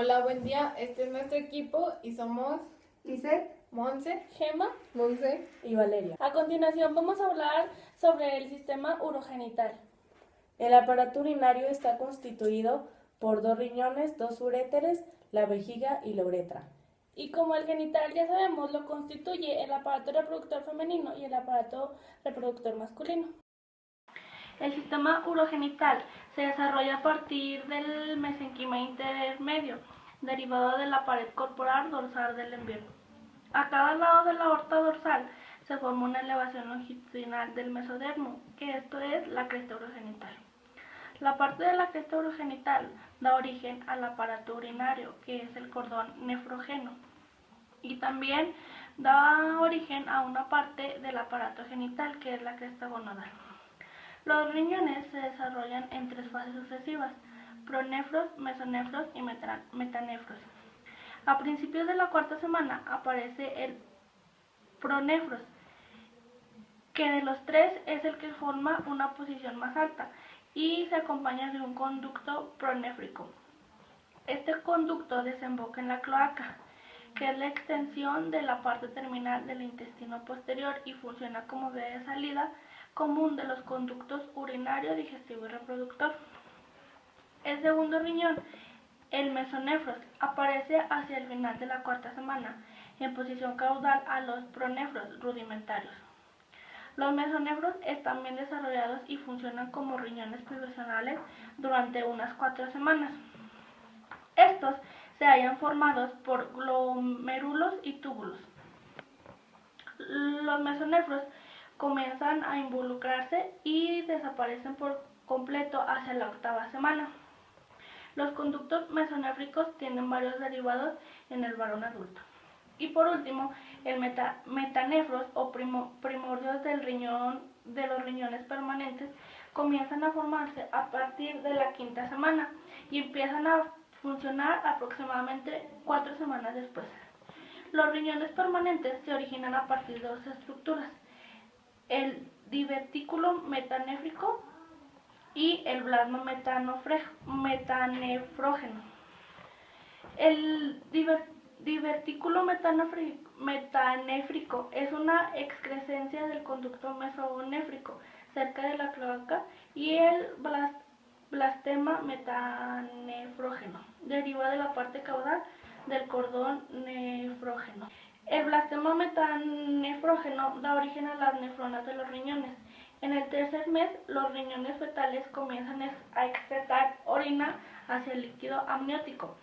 Hola, buen día. Este es nuestro equipo y somos Lisette, Monse, Gema Monse y Valeria. A continuación vamos a hablar sobre el sistema urogenital. El aparato urinario está constituido por dos riñones, dos uréteres, la vejiga y la uretra. Y como el genital ya sabemos, lo constituye el aparato reproductor femenino y el aparato reproductor masculino. El sistema urogenital se desarrolla a partir del mesenquima intermedio, derivado de la pared corporal dorsal del embrión. A cada lado de la aorta dorsal se forma una elevación longitudinal del mesodermo, que esto es la cresta urogenital. La parte de la cresta urogenital da origen al aparato urinario, que es el cordón nefrógeno, y también da origen a una parte del aparato genital, que es la cresta gonadal. Los riñones se desarrollan en tres fases sucesivas: pronefros, mesonefros y metanefros. A principios de la cuarta semana aparece el pronefros, que de los tres es el que forma una posición más alta y se acompaña de un conducto pronéfrico. Este conducto desemboca en la cloaca, que es la extensión de la parte terminal del intestino posterior y funciona como vía de salida común de los conductos urinario, digestivo y reproductor. El segundo riñón, el mesonefros, aparece hacia el final de la cuarta semana, en posición caudal a los pronefros rudimentarios. Los mesonefros están bien desarrollados y funcionan como riñones provisionales durante unas 4 semanas. Estos se hallan formados por glomérulos y túbulos. Los mesonefros comienzan a involucrarse y desaparecen por completo hacia la octava semana. Los conductos mesonéfricos tienen varios derivados en el varón adulto. Y por último, el metanefros o primordios de los riñones permanentes comienzan a formarse a partir de la quinta semana y empiezan a funcionar aproximadamente 4 semanas después. Los riñones permanentes se originan a partir de dos estructuras: el divertículo metanéfrico y el blasma metanefrógeno. El divertículo metanéfrico es una excrescencia del conducto mesonéfrico cerca de la cloaca, y el blastema metanefrógeno deriva de la parte caudal del cordón nefrógeno. El blastema metanefrógeno da origen a las nefronas de los riñones. En el tercer mes, los riñones fetales comienzan a excretar orina hacia el líquido amniótico,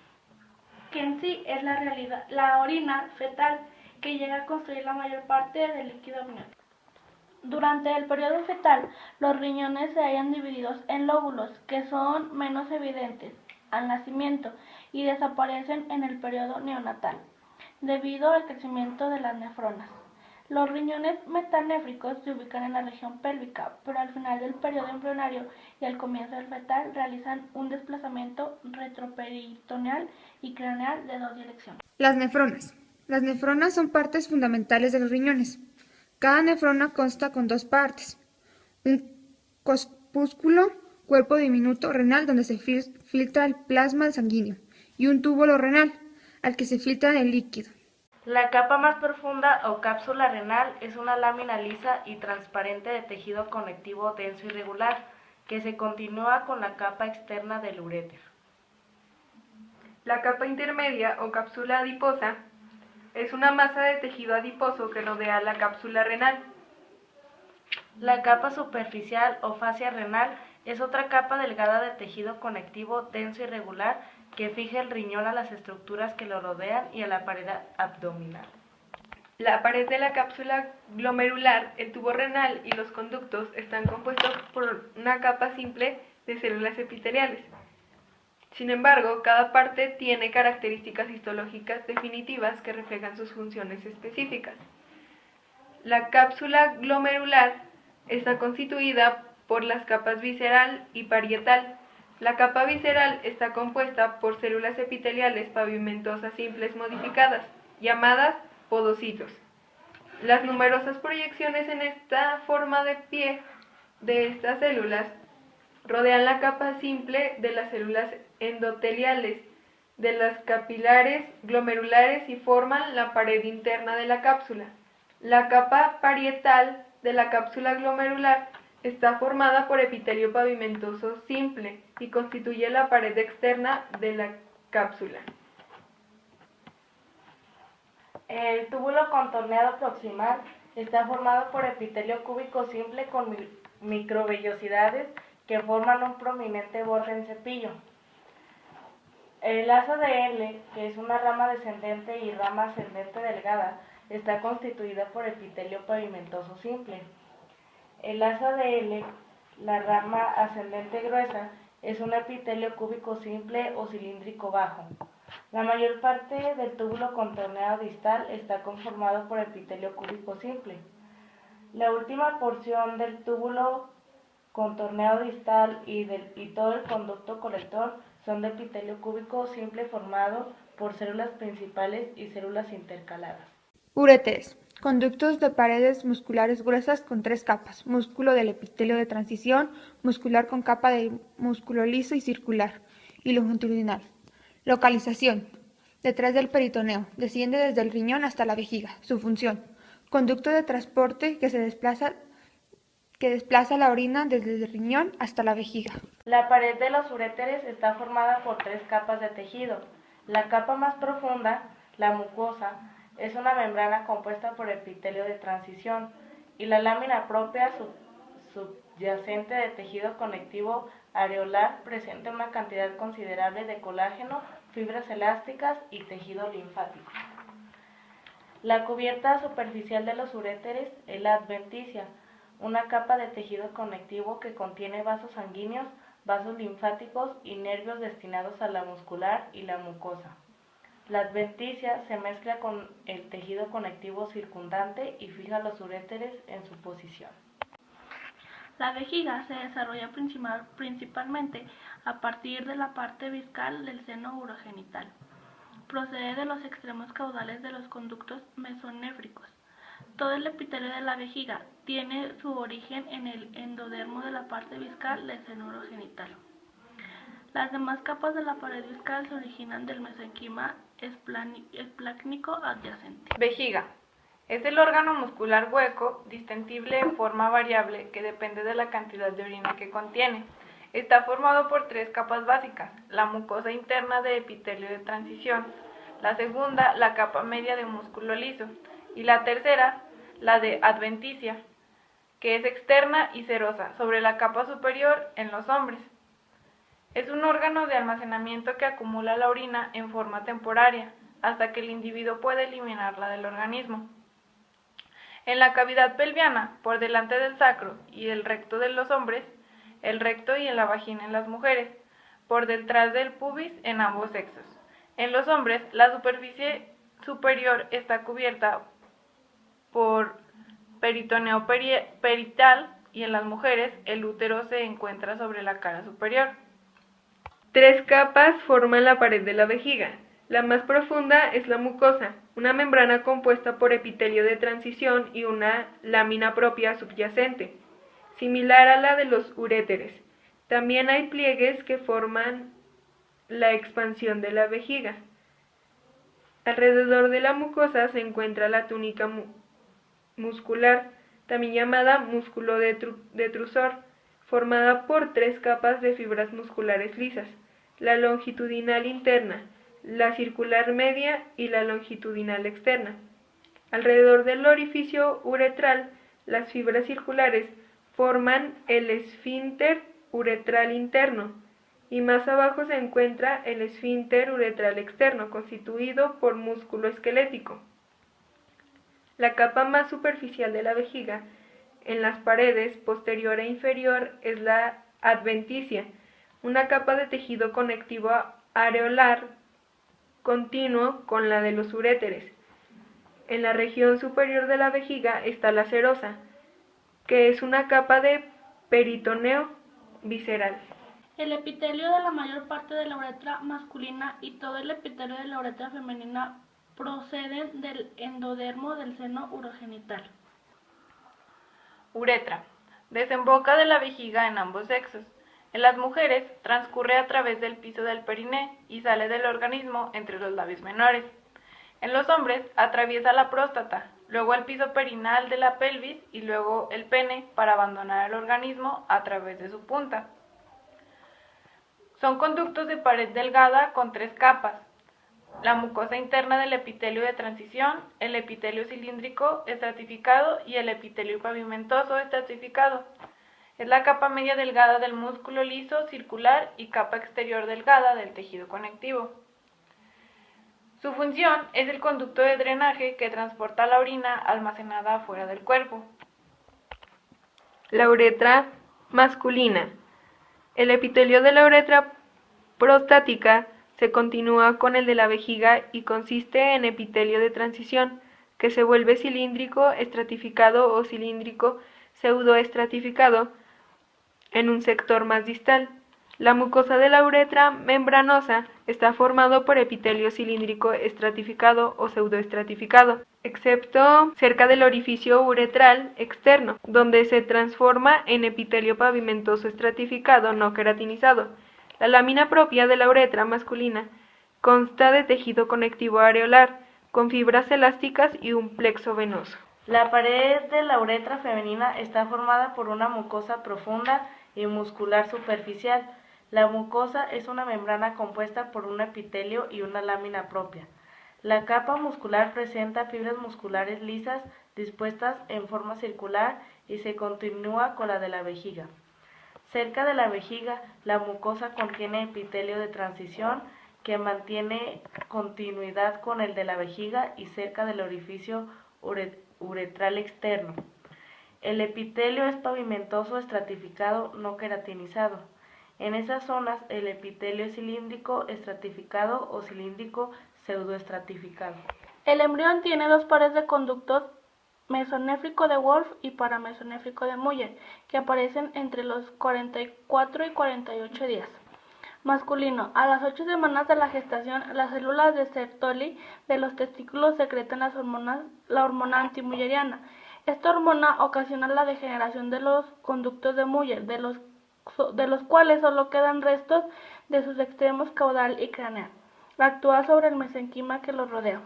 que en sí es la orina fetal, que llega a constituir la mayor parte del líquido amniótico. Durante el periodo fetal, los riñones se hallan divididos en lóbulos, que son menos evidentes al nacimiento y desaparecen en el periodo neonatal, debido al crecimiento de las nefronas. Los riñones metanéfricos se ubican en la región pélvica, pero al final del periodo embrionario y al comienzo del fetal realizan un desplazamiento retroperitoneal y craneal de dos direcciones. Las nefronas. Las nefronas son partes fundamentales de los riñones. Cada nefrona consta con dos partes: un corpúsculo, cuerpo diminuto renal donde se filtra el plasma sanguíneo, y un túbulo renal, al que se filtra el líquido. La capa más profunda o cápsula renal es una lámina lisa y transparente de tejido conectivo denso y regular que se continúa con la capa externa del uréter. La capa intermedia o cápsula adiposa es una masa de tejido adiposo que rodea la cápsula renal. La capa superficial o fascia renal es otra capa delgada de tejido conectivo denso y regular que fija el riñón a las estructuras que lo rodean y a la pared abdominal. La pared de la cápsula glomerular, el tubo renal y los conductos están compuestos por una capa simple de células epiteliales. Sin embargo, cada parte tiene características histológicas definitivas que reflejan sus funciones específicas. La cápsula glomerular está constituida por las capas visceral y parietal. La capa visceral está compuesta por células epiteliales pavimentosas simples modificadas, llamadas podocitos. Las numerosas proyecciones en esta forma de pie de estas células rodean la capa simple de las células endoteliales, de las capilares glomerulares y forman la pared interna de la cápsula. La capa parietal de la cápsula glomerular está formada por epitelio pavimentoso simple y constituye la pared externa de la cápsula. El túbulo contorneado proximal está formado por epitelio cúbico simple con microvellosidades que forman un prominente borde en cepillo. El lazo de L, que es una rama descendente y rama ascendente delgada, está constituida por epitelio pavimentoso simple. El lazo de L, la rama ascendente gruesa, es un epitelio cúbico simple o cilíndrico bajo. La mayor parte del túbulo contorneado distal está conformado por epitelio cúbico simple. La última porción del túbulo contorneado distal y todo el conducto colector son de epitelio cúbico simple formado por células principales y células intercaladas. Uréteres. Conductos de paredes musculares gruesas con 3 capas. Músculo del epitelio de transición, muscular con capa de músculo liso y circular, y longitudinal. Localización. Detrás del peritoneo. Desciende desde el riñón hasta la vejiga. Su función. Conducto de transporte que desplaza la orina desde el riñón hasta la vejiga. La pared de los uréteres está formada por 3 capas de tejido. La capa más profunda, la mucosa, es una membrana compuesta por epitelio de transición y la lámina propia subyacente de tejido conectivo areolar presenta una cantidad considerable de colágeno, fibras elásticas y tejido linfático. La cubierta superficial de los uréteres es la adventicia, una capa de tejido conectivo que contiene vasos sanguíneos, vasos linfáticos y nervios destinados a la muscular y la mucosa. La adventicia se mezcla con el tejido conectivo circundante y fija los uréteres en su posición. La vejiga se desarrolla principalmente a partir de la parte viscal del seno urogenital. Procede de los extremos caudales de los conductos mesonéfricos. Todo el epitelio de la vejiga tiene su origen en el endodermo de la parte viscal del seno urogenital. Las demás capas de la pared viscal se originan del mesenquima esplácnico adyacente. Vejiga. Es el órgano muscular hueco, distendible en forma variable, que depende de la cantidad de orina que contiene. Está formado por 3 capas básicas: la mucosa interna de epitelio de transición, la segunda, la capa media de músculo liso, y la tercera, la de adventicia, que es externa y serosa, sobre la capa superior en los hombres. Es un órgano de almacenamiento que acumula la orina en forma temporaria, hasta que el individuo puede eliminarla del organismo. En la cavidad pelviana, por delante del sacro y el recto de los hombres, el recto y en la vagina en las mujeres, por detrás del pubis en ambos sexos. En los hombres, la superficie superior está cubierta por peritoneo perital y en las mujeres el útero se encuentra sobre la cara superior. 3 capas forman la pared de la vejiga. La más profunda es la mucosa, una membrana compuesta por epitelio de transición y una lámina propia subyacente, similar a la de los uréteres. También hay pliegues que forman la expansión de la vejiga. Alrededor de la mucosa se encuentra la túnica muscular, también llamada músculo detrusor, formada por 3 capas de fibras musculares lisas: la longitudinal interna, la circular media y la longitudinal externa. Alrededor del orificio uretral, las fibras circulares forman el esfínter uretral interno, y más abajo se encuentra el esfínter uretral externo, constituido por músculo esquelético. La capa más superficial de la vejiga, en las paredes posterior e inferior, es la adventicia, una capa de tejido conectivo areolar continuo con la de los uréteres. En la región superior de la vejiga está la serosa, que es una capa de peritoneo visceral. El epitelio de la mayor parte de la uretra masculina y todo el epitelio de la uretra femenina proceden del endodermo del seno urogenital. Uretra. Desemboca de la vejiga en ambos sexos. En las mujeres transcurre a través del piso del periné y sale del organismo entre los labios menores. En los hombres atraviesa la próstata, luego el piso perinal de la pelvis y luego el pene para abandonar el organismo a través de su punta. Son conductos de pared delgada con 3 capas: la mucosa interna del epitelio de transición, el epitelio cilíndrico estratificado y el epitelio pavimentoso estratificado. Es la capa media delgada del músculo liso circular y capa exterior delgada del tejido conectivo. Su función es el conducto de drenaje que transporta la orina almacenada afuera del cuerpo. La uretra masculina. El epitelio de la uretra prostática se continúa con el de la vejiga y consiste en epitelio de transición, que se vuelve cilíndrico estratificado o cilíndrico pseudoestratificado en un sector más distal. La mucosa de la uretra membranosa está formado por epitelio cilíndrico estratificado o pseudoestratificado, excepto cerca del orificio uretral externo, donde se transforma en epitelio pavimentoso estratificado no queratinizado. La lámina propia de la uretra masculina consta de tejido conectivo areolar, con fibras elásticas y un plexo venoso. La pared de la uretra femenina está formada por una mucosa profunda y muscular superficial. La mucosa es una membrana compuesta por un epitelio y una lámina propia. La capa muscular presenta fibras musculares lisas dispuestas en forma circular y se continúa con la de la vejiga. Cerca de la vejiga, la mucosa contiene epitelio de transición que mantiene continuidad con el de la vejiga y cerca del orificio uretral externo. El epitelio es pavimentoso estratificado no queratinizado. En esas zonas el epitelio es cilíndrico estratificado o cilíndrico pseudoestratificado. El embrión tiene 2 pares de conductos, mesonéfrico de Wolf y paramesonéfrico de Muller, que aparecen entre los 44 y 48 días. Masculino. A las 8 semanas de la gestación, las células de Sertoli de los testículos secretan la hormona antimulleriana. Esta hormona ocasiona la degeneración de los conductos de Muller, de los cuales solo quedan restos de sus extremos caudal y craneal. Actúa sobre el mesenquima que los rodea.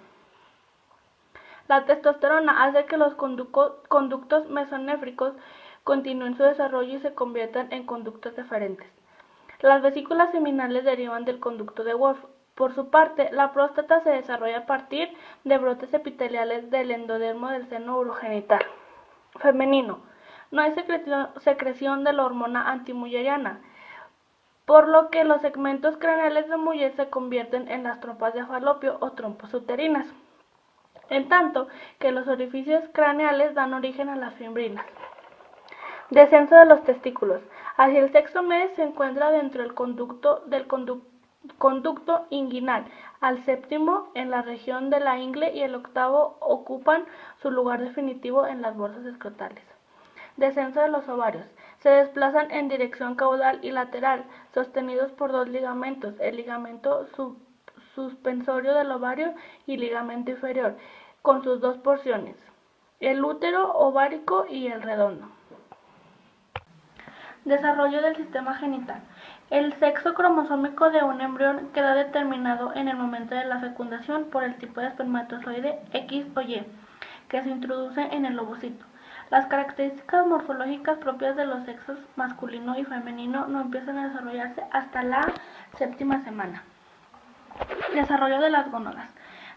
La testosterona hace que los conductos mesonéfricos continúen su desarrollo y se conviertan en conductos deferentes. Las vesículas seminales derivan del conducto de Wolf. Por su parte, la próstata se desarrolla a partir de brotes epiteliales del endodermo del seno urogenital. Femenino. No hay secreción de la hormona antimulleriana, por lo que los segmentos craneales de Muller se convierten en las trompas de falopio o trompas uterinas, en tanto que los orificios craneales dan origen a las fimbrinas. Descenso de los testículos. Hacia el sexto mes se encuentra dentro del conducto inguinal. Al séptimo en la región de la ingle y el octavo ocupan su lugar definitivo en las bolsas escrotales. Descenso de los ovarios. Se desplazan en dirección caudal y lateral, sostenidos por 2 ligamentos, el ligamento suspensorio del ovario y ligamento inferior, con sus 2 porciones, el útero ovárico y el redondo. Desarrollo del sistema genital. El sexo cromosómico de un embrión queda determinado en el momento de la fecundación por el tipo de espermatozoide X o Y que se introduce en el ovocito. Las características morfológicas propias de los sexos masculino y femenino no empiezan a desarrollarse hasta la 7ª semana. Desarrollo de las gónadas.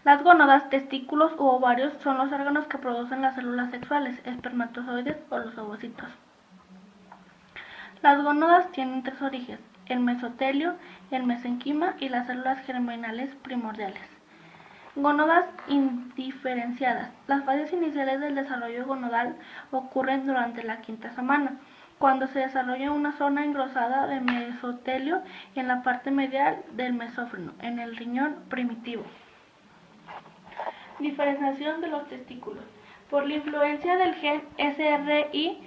Las gónadas, testículos u ovarios son los órganos que producen las células sexuales, espermatozoides o los ovocitos. Las gónadas tienen 3 orígenes: el mesotelio, el mesenquima y las células germinales primordiales. Gónadas indiferenciadas. Las fases iniciales del desarrollo gonadal ocurren durante la 5ª semana, cuando se desarrolla una zona engrosada de mesotelio y en la parte medial del mesófreno, en el riñón primitivo. Diferenciación de los testículos. Por la influencia del gen SRY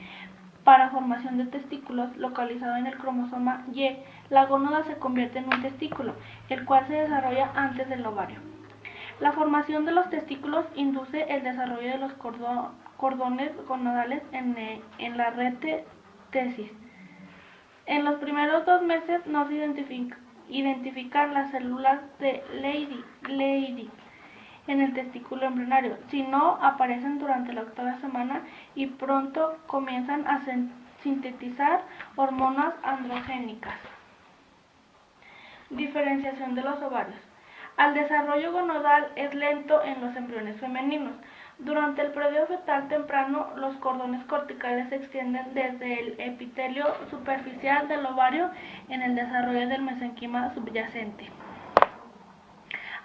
para formación de testículos localizado en el cromosoma Y, la gónada se convierte en un testículo, el cual se desarrolla antes del ovario. La formación de los testículos induce el desarrollo de los cordones gonadales en la red de tesis. En los primeros 2 meses no se identifican las células de Leydig en el testículo embrionario, sino aparecen durante la 8ª semana y pronto comienzan a sintetizar hormonas androgénicas. Diferenciación de los ovarios. El desarrollo gonadal es lento en los embriones femeninos. Durante el periodo fetal temprano, los cordones corticales se extienden desde el epitelio superficial del ovario en el desarrollo del mesenquima subyacente.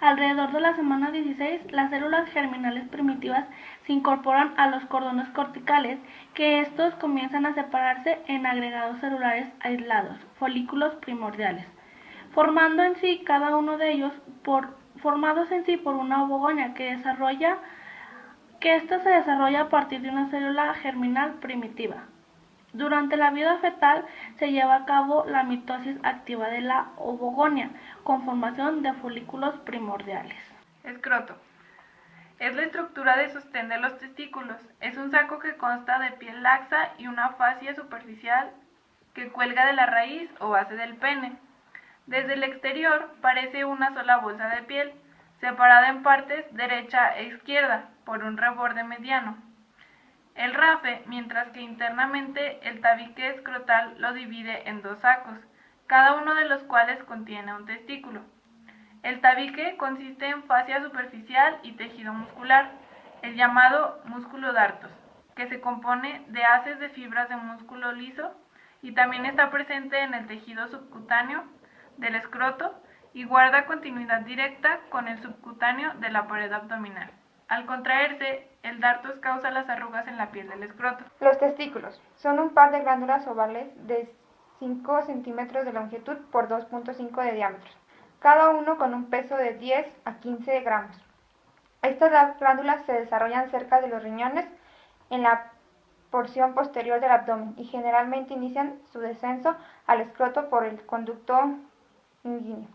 Alrededor de la semana 16, las células germinales primitivas se incorporan a los cordones corticales, que estos comienzan a separarse en agregados celulares aislados, folículos primordiales, formando en sí cada uno de ellos formados en sí por una ovogonia que ésta se desarrolla a partir de una célula germinal primitiva. Durante la vida fetal se lleva a cabo la mitosis activa de la ovogonia, con formación de folículos primordiales. Escroto. Es la estructura de sostén de los testículos. Es un saco que consta de piel laxa y una fascia superficial que cuelga de la raíz o base del pene. Desde el exterior parece una sola bolsa de piel, separada en partes derecha e izquierda por un reborde mediano. El rafe, mientras que internamente el tabique escrotal lo divide en 2 sacos, cada uno de los cuales contiene un testículo. El tabique consiste en fascia superficial y tejido muscular, el llamado músculo dartos, que se compone de haces de fibras de músculo liso y también está presente en el tejido subcutáneo del escroto y guarda continuidad directa con el subcutáneo de la pared abdominal. Al contraerse, el dartos causa las arrugas en la piel del escroto. Los testículos son un par de glándulas ovales de 5 centímetros de longitud por 2.5 de diámetro, cada uno con un peso de 10 a 15 gramos. Estas glándulas se desarrollan cerca de los riñones en la porción posterior del abdomen y generalmente inician su descenso al escroto por el conducto inguíneo.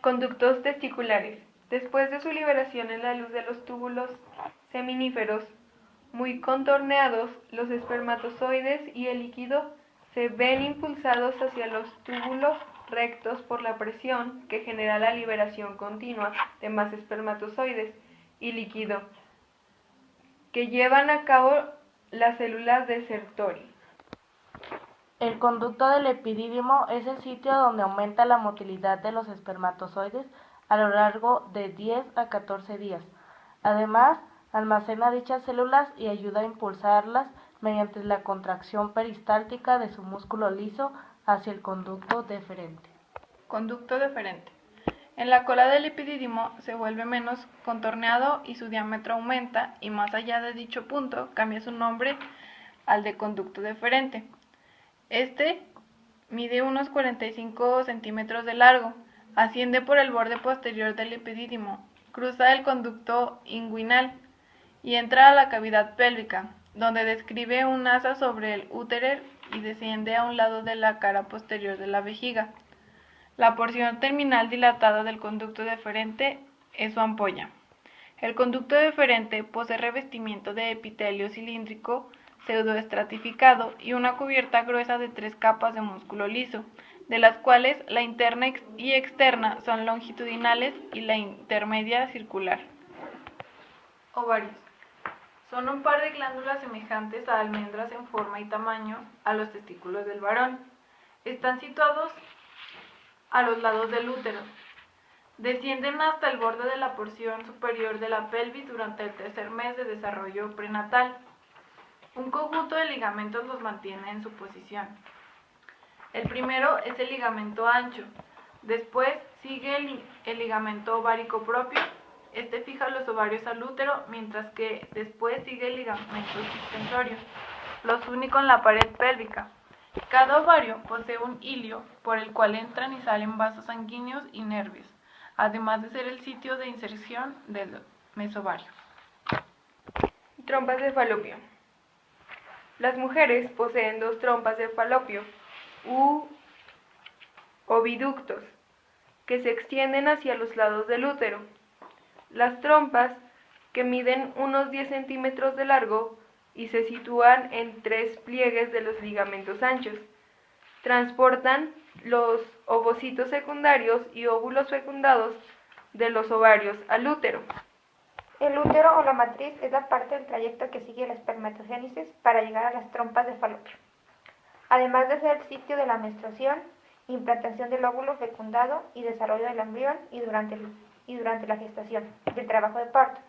Conductos testiculares. Después de su liberación en la luz de los túbulos seminíferos muy contorneados, los espermatozoides y el líquido se ven impulsados hacia los túbulos rectos por la presión que genera la liberación continua de más espermatozoides y líquido que llevan a cabo las células de Sertoli. El conducto del epidídimo es el sitio donde aumenta la motilidad de los espermatozoides a lo largo de 10 a 14 días. Además, almacena dichas células y ayuda a impulsarlas mediante la contracción peristáltica de su músculo liso hacia el conducto deferente. Conducto deferente. En la cola del epidídimo se vuelve menos contorneado y su diámetro aumenta, y más allá de dicho punto cambia su nombre al de conducto deferente. Este mide unos 45 centímetros de largo, asciende por el borde posterior del epidídimo, cruza el conducto inguinal y entra a la cavidad pélvica, donde describe un asa sobre el útero y desciende a un lado de la cara posterior de la vejiga. La porción terminal dilatada del conducto deferente es su ampolla. El conducto deferente posee revestimiento de epitelio cilíndrico pseudoestratificado y una cubierta gruesa de 3 capas de músculo liso, de las cuales la interna y externa son longitudinales y la intermedia circular. Ovarios. Son un par de glándulas semejantes a almendras en forma y tamaño a los testículos del varón. Están situados a los lados del útero. Descienden hasta el borde de la porción superior de la pelvis durante el 3er mes de desarrollo prenatal. Un conjunto de ligamentos los mantiene en su posición. El primero es el ligamento ancho. Después sigue el ligamento ovárico propio. Este fija los ovarios al útero, mientras que después sigue el ligamento suspensorio, los une con la pared pélvica. Cada ovario posee un hilio por el cual entran y salen vasos sanguíneos y nervios, además de ser el sitio de inserción del mesovario. Trompas de falopio. Las mujeres poseen 2 trompas de falopio u oviductos que se extienden hacia los lados del útero. Las trompas, que miden unos 10 centímetros de largo y se sitúan en 3 pliegues de los ligamentos anchos, transportan los ovocitos secundarios y óvulos fecundados de los ovarios al útero. El útero o la matriz es la parte del trayecto que sigue la espermatogénesis para llegar a las trompas de falopio. Además de ser el sitio de la menstruación, implantación del óvulo fecundado y desarrollo del embrión y durante la gestación, del trabajo de parto,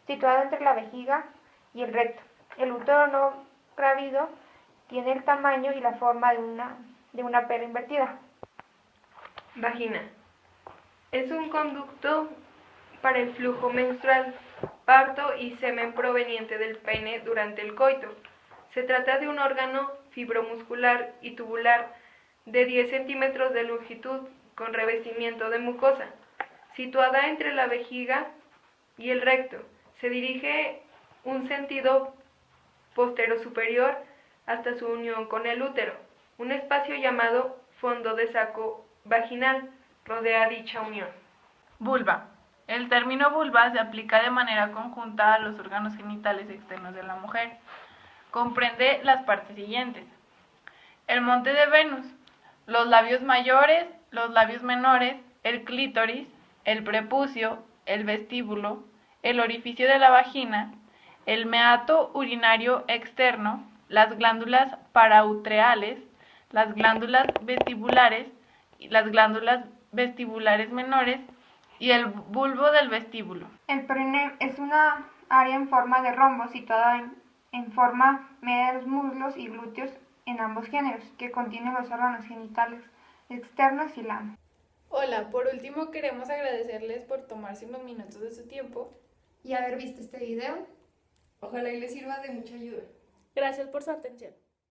situado entre la vejiga y el recto. El útero no grávido tiene el tamaño y la forma de una pera invertida. Vagina. Es un conducto para el flujo menstrual, parto y semen proveniente del pene durante el coito. Se trata de un órgano fibromuscular y tubular de 10 centímetros de longitud con revestimiento de mucosa, situada entre la vejiga y el recto. Se dirige un sentido postero-superior hasta su unión con el útero. Un espacio llamado fondo de saco vaginal rodea dicha unión. Vulva. El término vulva se aplica de manera conjunta a los órganos genitales externos de la mujer. Comprende las partes siguientes: el monte de Venus, los labios mayores, los labios menores, el clítoris, el prepucio, el vestíbulo, el orificio de la vagina, el meato urinario externo, las glándulas parautreales, las glándulas vestibulares y las glándulas vestibulares menores y el bulbo del vestíbulo. El perineo es una área en forma de rombo situada en forma media de los muslos y glúteos en ambos géneros, que contiene los órganos genitales externos y el ano. Hola, por último queremos agradecerles por tomarse unos minutos de su tiempo y haber visto este video. Ojalá y les sirva de mucha ayuda. Gracias por su atención.